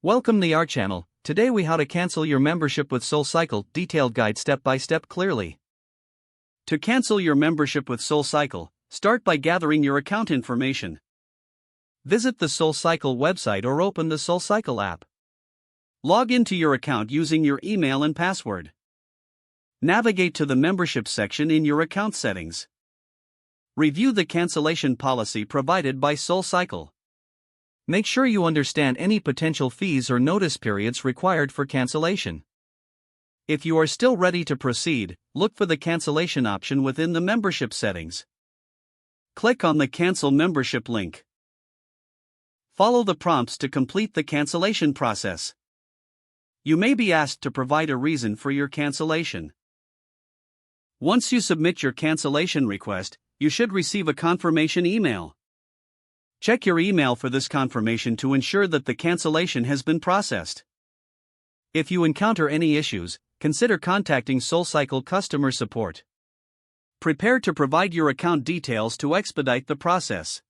Welcome to our channel. Today we how to cancel your membership with SoulCycle, detailed guide step by step clearly. To cancel your membership with SoulCycle, start by gathering your account information. Visit the SoulCycle website or open the SoulCycle app. Log into your account using your email and password. Navigate to the membership section in your account settings. Review the cancellation policy provided by SoulCycle. Make sure you understand any potential fees or notice periods required for cancellation. If you are still ready to proceed, look for the cancellation option within the membership settings. Click on the Cancel Membership link. Follow the prompts to complete the cancellation process. You may be asked to provide a reason for your cancellation. Once you submit your cancellation request, you should receive a confirmation email. Check your email for this confirmation to ensure that the cancellation has been processed. If you encounter any issues, consider contacting SoulCycle customer support. Prepare to provide your account details to expedite the process.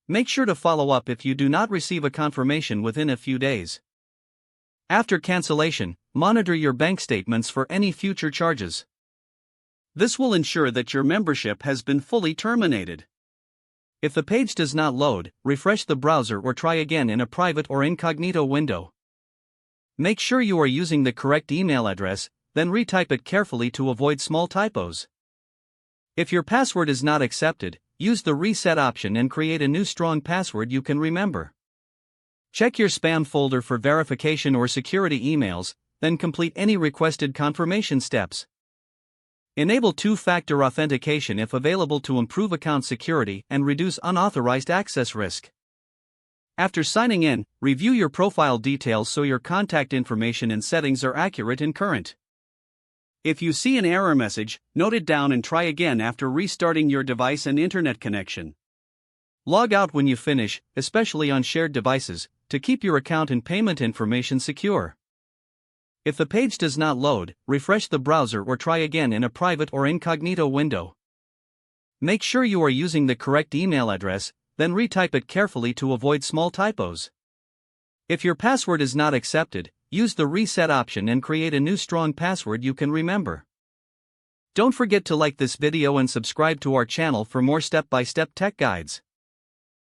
Make sure to follow up if you do not receive a confirmation within a few days. After cancellation, monitor your bank statements for any future charges. This will ensure that your membership has been fully terminated. If the page does not load, refresh the browser or try again in a private or incognito window. Make sure you are using the correct email address, then retype it carefully to avoid small typos. If your password is not accepted, use the reset option and create a new strong password you can remember. Check your spam folder for verification or security emails, then complete any requested confirmation steps. Enable two-factor authentication if available to improve account security and reduce unauthorized access risk. After signing in, review your profile details so your contact information and settings are accurate and current. If you see an error message, note it down and try again after restarting your device and internet connection. Log out when you finish, especially on shared devices, to keep your account and payment information secure. If the page does not load, refresh the browser or try again in a private or incognito window. Make sure you are using the correct email address, then retype it carefully to avoid small typos. If your password is not accepted, use the reset option and create a new strong password you can remember. Don't forget to like this video and subscribe to our channel for more step-by-step tech guides.